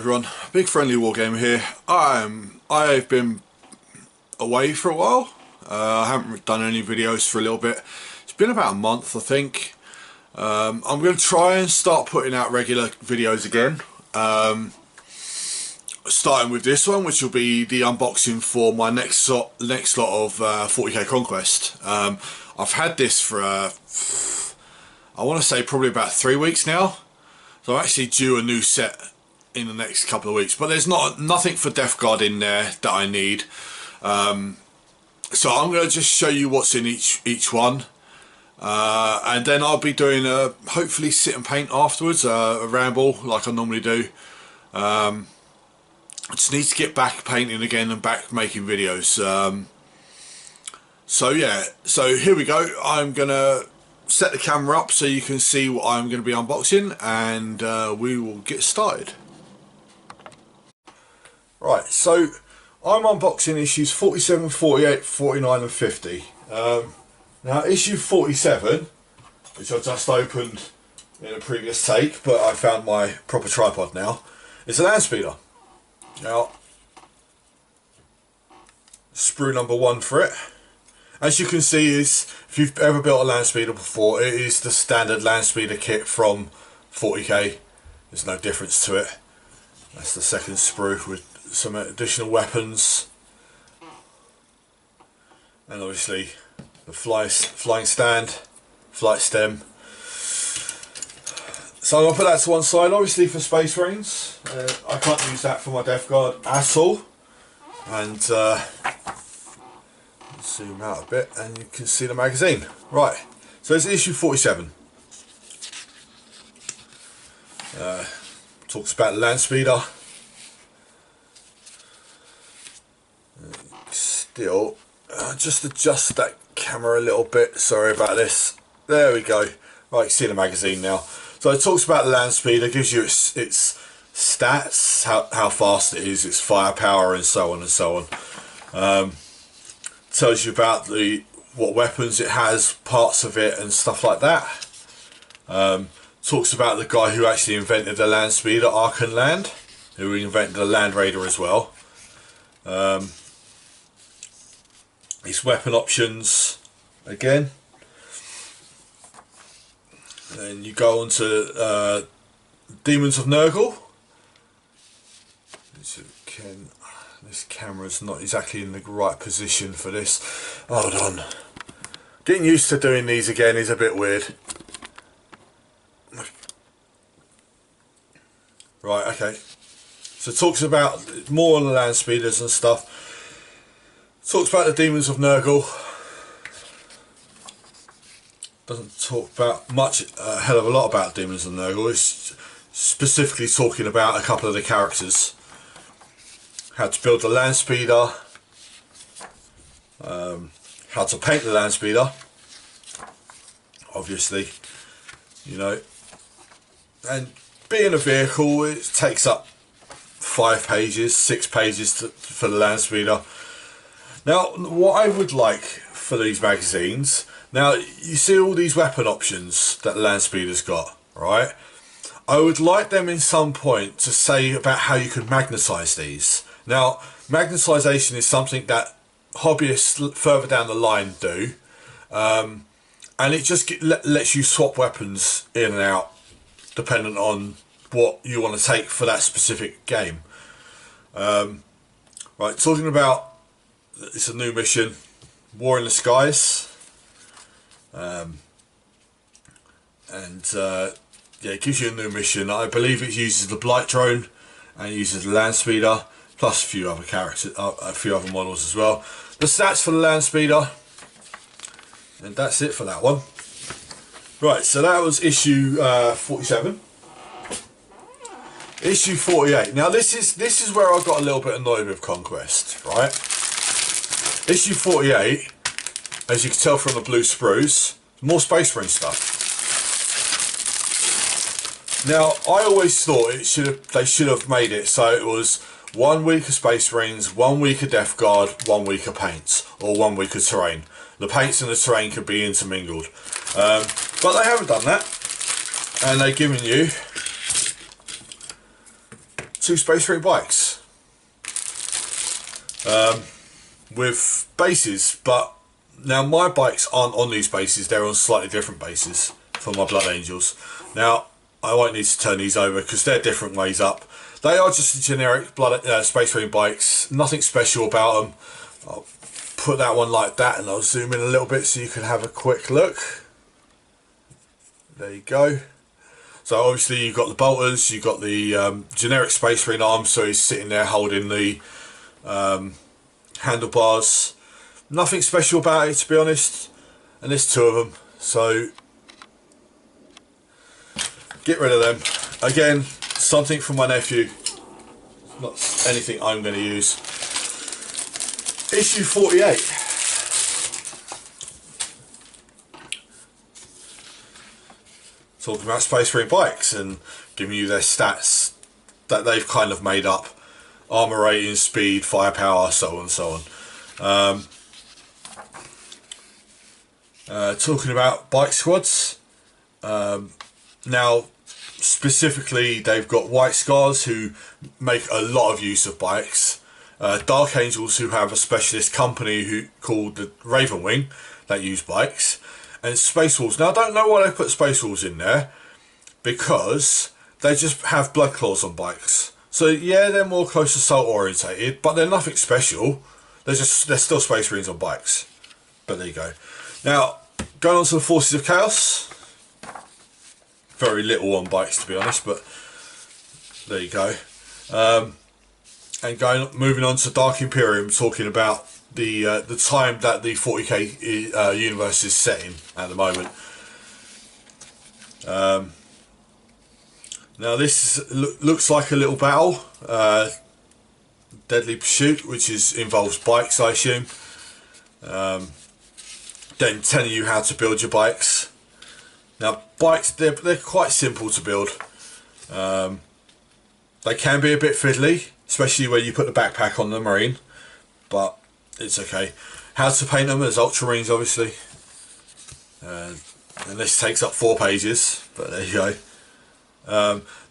everyone, Big Friendly Wargamer here. I've been away for a while. I haven't done any videos for a little bit. It's been about a month, I think. I'm going to try and start putting out regular videos again. Starting with this one, which will be the unboxing for my next lot of 40k Conquest. I've had this for I want to say probably about 3 weeks now. So I'm actually due a new set in the next couple of weeks, but there's nothing for Death Guard in there that I need. So I'm going to just show you what's in each one, and then I'll be doing a hopefully sit and paint afterwards, a ramble like I normally do. I just need to get back painting again and back making videos. So yeah, so here we go. I'm gonna set the camera up so you can see what I'm going to be unboxing, and we will get started. Right, so I'm unboxing issues 47, 48, 49 and 50. Now issue 47, which I just opened in a previous take, but I found my proper tripod now, is a land speeder. Now, sprue number 1 for it. As you can see, if you've ever built a land speeder before, it is the standard land speeder kit from 40k. There's no difference to it. That's the second sprue with some additional weapons, and obviously the flying stand, flight stem. So I'm going to put that to one side. Obviously for Space Marines, I can't use that for my Death Guard at all. And zoom out a bit and you can see the magazine. Right, so it's issue 47. Talks about the land speeder. Still, just adjust that camera a little bit, sorry about this. There we go. Right, you can see the magazine now. So it talks about the land speeder, gives you its stats, how fast it is, its firepower and so on and so on. Tells you about what weapons it has, parts of it and stuff like that. Talks about the guy who actually invented the land speeder, Arkan Land, who invented the Land Raider as well. His weapon options again. Then you go on to Demons of Nurgle. This camera's not exactly in the right position for this. Hold on. Getting used to doing these again is a bit weird. Right, okay. So it talks about more on the land speeders and stuff. Talks about the Demons of Nurgle. Doesn't talk about much, a hell of a lot about Demons of Nurgle. It's specifically talking about a couple of the characters. How to build the land speeder, how to paint the land speeder, obviously, you know, and being a vehicle, it takes up 5 pages, 6 pages for the land speeder. Now, what I would like for these magazines, now you see all these weapon options that the land speeder's got, right? I would like them in some point to say about how you can magnetize these. Now, magnetisation is something that hobbyists further down the line do, and it just lets you swap weapons in and out depending on what you want to take for that specific game. Right, talking about, it's a new mission, War in the Skies, yeah, it gives you a new mission. I believe it uses the Blight drone and uses the land speeder, plus a few other characters, a few other models as well. The stats for the land speeder, and that's it for that one. Right, so that was issue 47. Issue 48. Now this is where I got a little bit annoyed with Conquest, right? Issue 48, as you can tell from the blue sprues, more Space Marine stuff. Now I always thought they should have made it so it was 1 week of Space Marines, 1 week of Death Guard, 1 week of paints, or 1 week of terrain. The paints and the terrain could be intermingled, but they haven't done that, and they've given you two Space Marine bikes with bases, but now my bikes aren't on these bases, they're on slightly different bases for my Blood Angels. Now I won't need to turn these over because they're different ways up. They are just generic Space Marine bikes, nothing special about them. I'll put that one like that and I'll zoom in a little bit so you can have a quick look. There you go. So obviously you've got the bolters, you've got the generic Space Marine arm, so he's sitting there holding the handlebars. Nothing special about it, to be honest, and there's two of them, so get rid of them. Again, something from my nephew, not anything I'm going to use. Issue 48. Talking about Space Marine bikes and giving you their stats that they've kind of made up. Armor rating, speed, firepower, so on and so on. Talking about bike squads. Now, specifically, they've got White Scars who make a lot of use of bikes. Dark Angels who have a specialist company called the Raven Wing that use bikes. And Space Wolves. Now I don't know why they put Space Wolves in there, because they just have Blood Claws on bikes. So yeah, they're more close assault orientated, but they're nothing special. They're still Space Marines on bikes. But there you go. Now going on to the Forces of Chaos. Very little on bikes, to be honest, but there you go. And moving on to Dark Imperium, talking about the time that the 40k universe is set in at the moment. Now this looks like a little battle, Deadly Pursuit, which involves bikes, I assume. Then telling you how to build your bikes. Now bikes, they're quite simple to build. They can be a bit fiddly, especially when you put the backpack on the Marine, but it's okay. How to paint them as Ultramarines, obviously. And this takes up 4 pages, but there you go.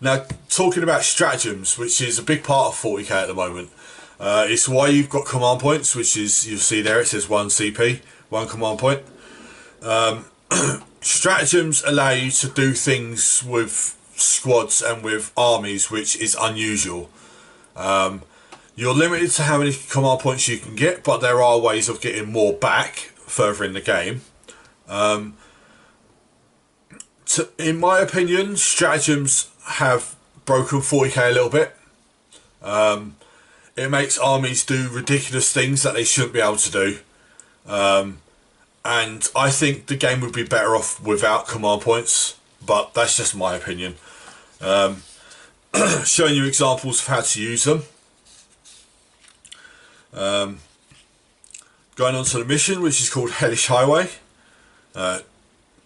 Now, talking about stratagems, which is a big part of 40k at the moment. It's why you've got command points, which is, you'll see there, it says 1 CP, 1 command point. Stratagems allow you to do things with squads and with armies, which is unusual. You're limited to how many command points you can get, but there are ways of getting more back further in the game. In my opinion, stratagems have broken 40k a little bit. It makes armies do ridiculous things that they shouldn't be able to do. And I think the game would be better off without command points, but that's just my opinion. Showing you examples of how to use them. Going on to the mission, which is called Hellish Highway.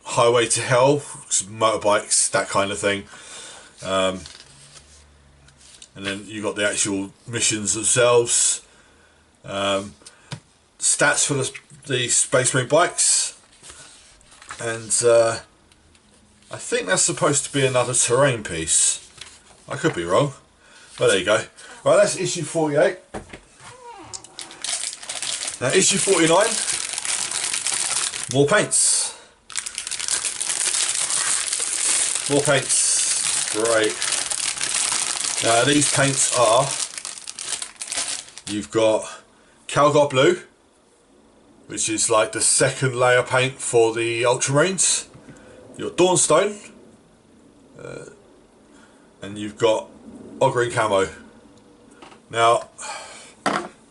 Highway to Hell, motorbikes, that kind of thing. And then you got the actual missions themselves. Stats for the Space Marine bikes. And I think that's supposed to be another terrain piece. I could be wrong. Well, there you go. Right, that's issue 48. Now, issue 49. More paints. More paints. Great. Now, these paints are... You've got Calgar Blue, which is like the second layer paint for the Ultramarines. You've got Dawnstone. And you've got Ogreen Camo. Now,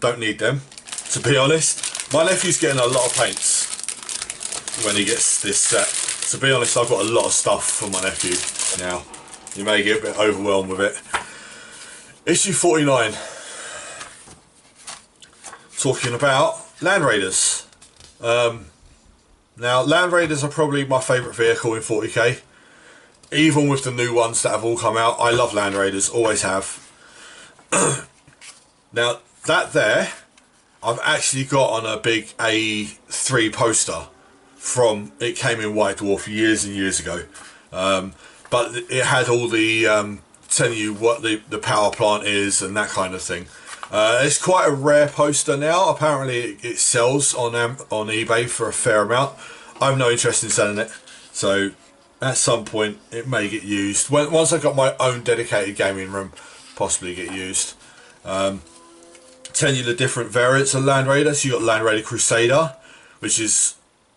don't need them, to be honest. My nephew's getting a lot of paints when he gets this set. To be honest, I've got a lot of stuff for my nephew now. You may get a bit overwhelmed with it. Issue 49. Talking about Land Raiders. Now, Land Raiders are probably my favourite vehicle in 40k. Even with the new ones that have all come out, I love Land Raiders, always have. Now, that there, I've actually got on a big A3 poster from, it came in White Dwarf years and years ago. But it had all the telling you what the power plant is and that kind of thing. It's quite a rare poster now. Apparently it sells on eBay for a fair amount. I have no interest in selling it, so at some point it may get used. Once I've got my own dedicated gaming room, possibly get used. Telling you the different variants of Land Raider. So you got Land Raider Crusader, which is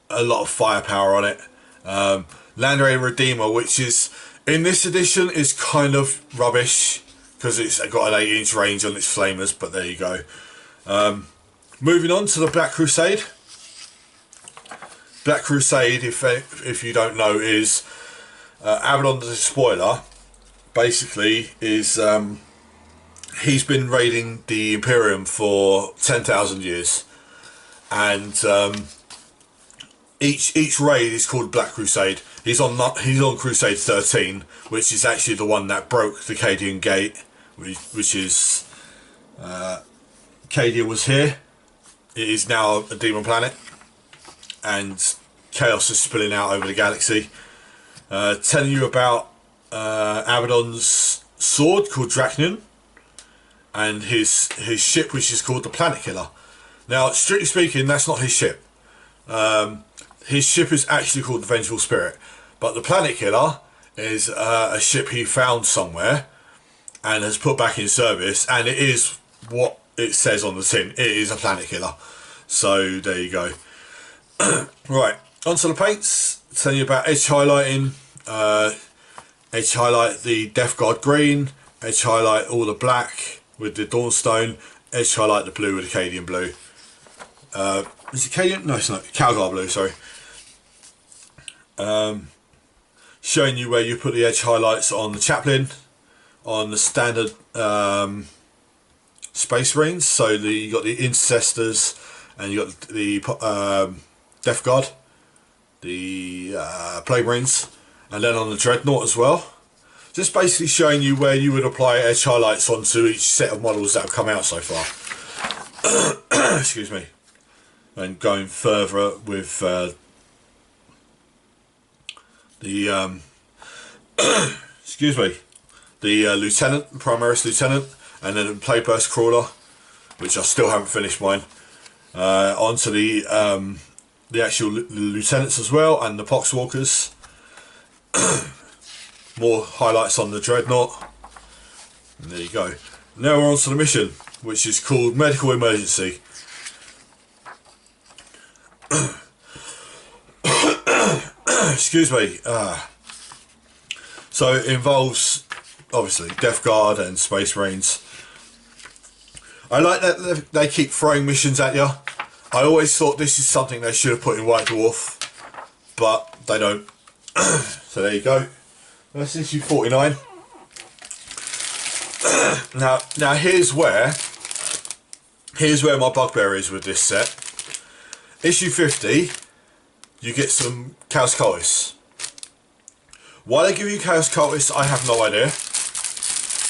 a lot of firepower on it. Land Raider Redeemer, which is in this edition is kind of rubbish because it's got an 8-inch range on its flamers, but there you go. Moving on to the Black Crusade. Black Crusade, if you don't know, is Abaddon the Despoiler. Basically, is he's been raiding the Imperium for 10,000 years, and each raid is called Black Crusade. He's on Crusade 13, which is actually the one that broke the Cadian Gate, which is Cadia was here. It is now a demon planet, and chaos is spilling out over the galaxy. Telling you about Abaddon's sword called Dracnion, and his ship, which is called the Planet Killer. Now, strictly speaking, that's not his ship. His ship is actually called the Vengeful Spirit, but the Planet Killer is a ship he found somewhere and has put back in service, and it is what it says on the tin. It is a Planet Killer. So there you go. Right, onto the paints. Telling you about edge highlighting. Edge highlight the Death Guard green. Edge highlight all the black with the Dawnstone. Edge highlight the blue with the Cadian blue. Is it Cadian? No, it's not. Calgar blue, sorry. Showing you where you put the edge highlights on the Chaplain, on the standard Space Marines. So you got the Intercessors, and you got the Death Guard, the Plague Marines, and then on the Dreadnought as well. Just basically showing you where you would apply edge highlights onto each set of models that have come out so far. Excuse me. And going further with the excuse me, the Lieutenant, Primaris Lieutenant, and then the Playburst Crawler, which I still haven't finished mine. Onto the actual Lieutenants as well, and the Poxwalkers. More highlights on the Dreadnought. And there you go. Now we're on to the mission, which is called Medical Emergency. Excuse me. So it involves obviously Death Guard and Space Marines. I like that they keep throwing missions at you. I always thought this is something they should have put in White Dwarf, but they don't. So there you go. That's issue 49. Now here's where my bugbear is with this set. Issue 50, you get some Chaos Cultists. Why they give you Chaos Cultists, I have no idea.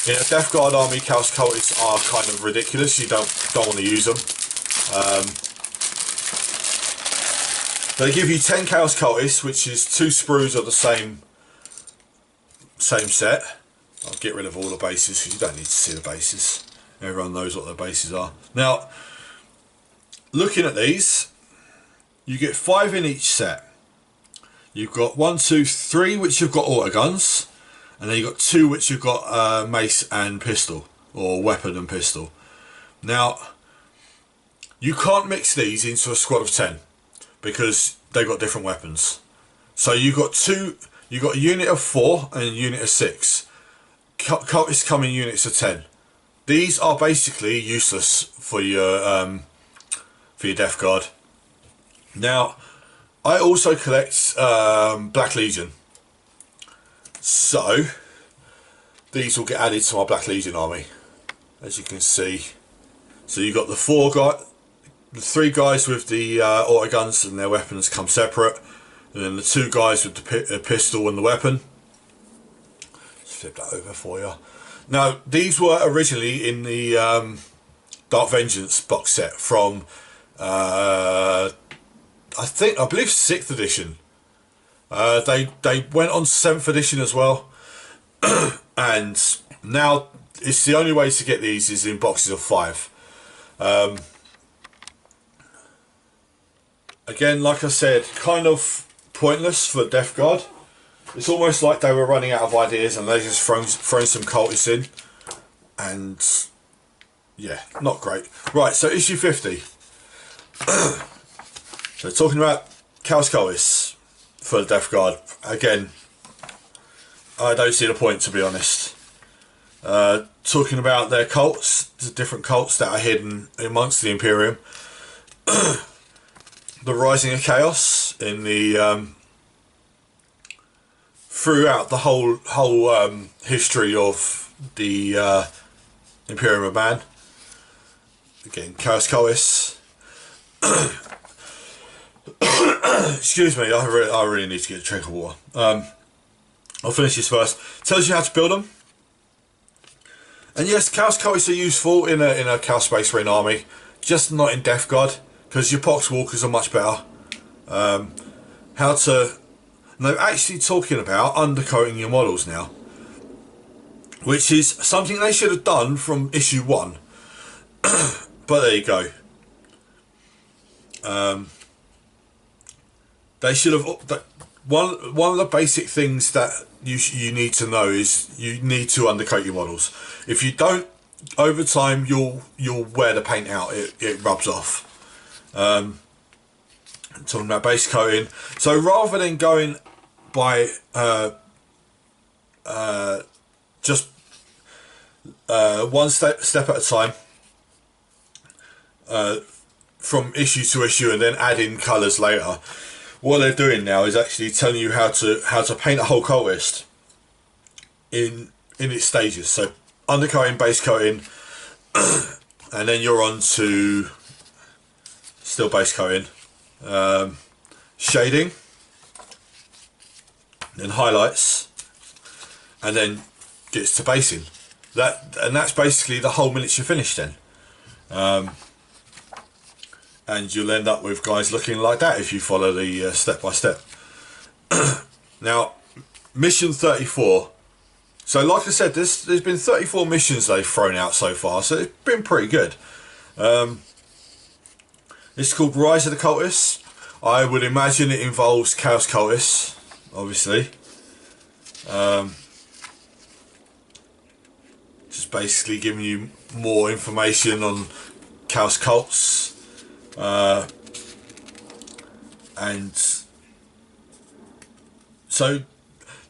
In a Death Guard army, Chaos Cultists are kind of ridiculous. You don't want to use them. They give you 10 Chaos Cultists, which is 2 sprues of the same set. I'll get rid of all the bases because you don't need to see the bases. Everyone knows what the bases are. Now, looking at these, you get 5 in each set. You've got 1, 2, 3 which have got autoguns, and then you've got 2 which have got mace and pistol, or weapon and pistol. Now, you can't mix these into a squad of 10 because they've got different weapons. So you've got a unit of 4 and a unit of 6. Cultists come in units of 10. These are basically useless for your Death Guard. Now, I also collect Black Legion, so these will get added to my Black Legion army, as you can see. So you've got the 3 guys with the autoguns and their weapons come separate, and then the 2 guys with the pistol and the weapon. Let's flip that over for you. Now, these were originally in the Dark Vengeance box set from I believe 6th edition. They went on 7th edition as well, and Now, it's the only way to get these is in boxes of 5. Again, like I said, kind of pointless for Death Guard. It's almost like they were running out of ideas and they just thrown some cultists in. And yeah, not great. Right, so issue 50. So talking about Chaos Cultists for the Death Guard. Again, I don't see the point, to be honest. Talking about their cults, the different cults that are hidden amongst the Imperium. The Rising of Chaos in the throughout the whole history of the Imperium of Man. Again, Chaos Cultists. Excuse me, I really need to get a drink of water. I'll finish this first. Tells you how to build them. And yes, Chaos Cultists are useful in a Chaos Space Marine army, just not in Death Guard, because your Poxwalkers are much better. How to... And they're actually talking about undercoating your models now, which is something they should have done from issue 1. But there you go. They should have... One of the basic things that you need to know is you need to undercoat your models. If you don't, over time you'll wear the paint out. It rubs off. I'm talking about base coating. So rather than going by just one step at a time, from issue to issue, and then add in colours later, what they're doing now is actually telling you how to paint a whole cultist in its stages. So undercoating, base coating, and then you're on to still base coating, shading, then highlights, and then gets to basing. That's basically the whole miniature finish then. And you'll end up with guys looking like that if you follow the step by step. Now, mission 34. So like I said, there's been 34 missions they've thrown out so far, so it's been pretty good. It's called Rise of the Cultists. I would imagine it involves Chaos Cultists, obviously. Just basically giving you more information on Chaos Cults. And so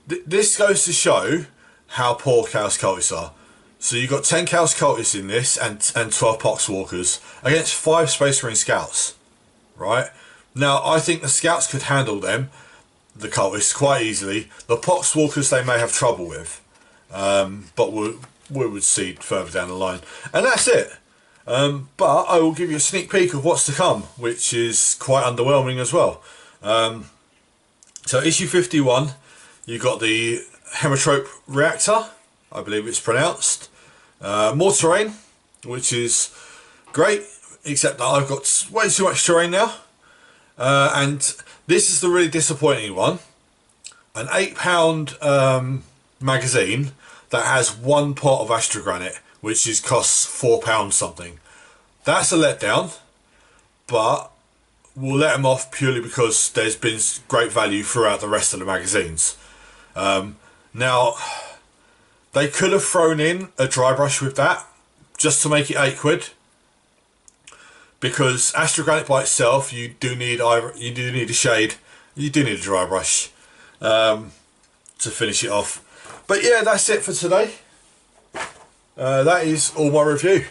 this goes to show how poor Chaos Cultists are. So you've got 10 Chaos Cultists in this and 12 Poxwalkers against 5 Space Marine Scouts, right? Now I think the Scouts could handle them, the Cultists, quite easily. The Poxwalkers they may have trouble with, but we would see further down the line. And that's it. But I will give you a sneak peek of what's to come, which is quite underwhelming as well. So issue 51, you've got the Hemetrope Reactor, I believe it's pronounced. More terrain, which is great, except that I've got way too much terrain now. And this is the really disappointing one. An £8 magazine that has 1 pot of Astrogranite, which costs £4 something. That's a letdown, but we'll let them off purely because there's been great value throughout the rest of the magazines. Now, they could have thrown in a dry brush with that, just to make it £8. Because Astrogranite by itself, you do need a shade, you do need a dry brush to finish it off. But yeah, that's it for today. That is all my review.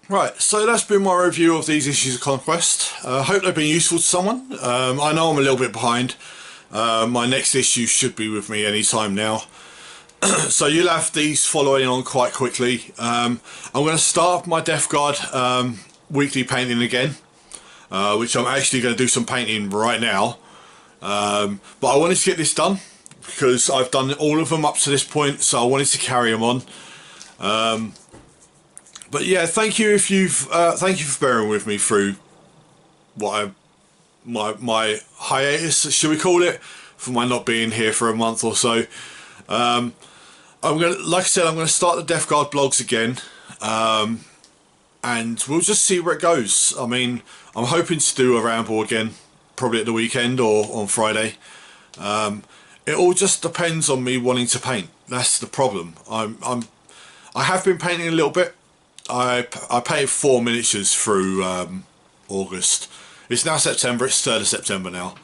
Right, so that's been my review of these issues of Conquest. I hope they've been useful to someone. I know I'm a little bit behind. My next issue should be with me any time now. So you'll have these following on quite quickly. I'm going to start my Death Guard weekly painting again, which I'm actually going to do some painting right now. But I wanted to get this done because I've done all of them up to this point, so I wanted to carry them on. But yeah, thank you if you've thank you for bearing with me through my hiatus, should we call it, for my not being here for a month or so. like I said, I'm gonna start the Death Guard blogs again, and we'll just see where it goes. I mean, I'm hoping to do a ramble again, probably at the weekend or on Friday. It all just depends on me wanting to paint. That's the problem. I have been painting a little bit. I painted 4 miniatures through August. It's now September. It's 3rd of September now.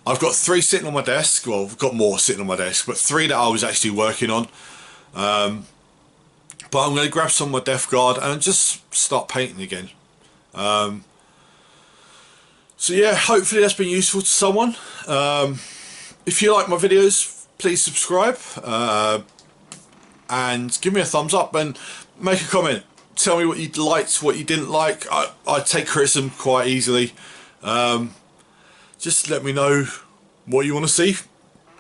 I've got 3 sitting on my desk. Well, I've got more sitting on my desk, but 3 that I was actually working on. But I'm going to grab some of my Death Guard and just start painting again. So yeah, hopefully that's been useful to someone. If you like my videos, please subscribe and give me a thumbs up and make a comment. Tell me what you liked, what you didn't like. I take criticism quite easily. Just let me know what you want to see,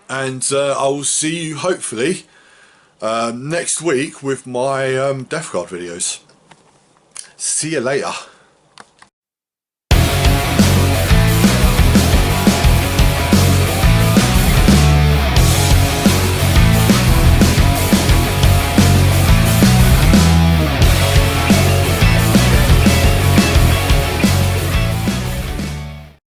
and I will see you hopefully next week with my Death Guard videos. See you later.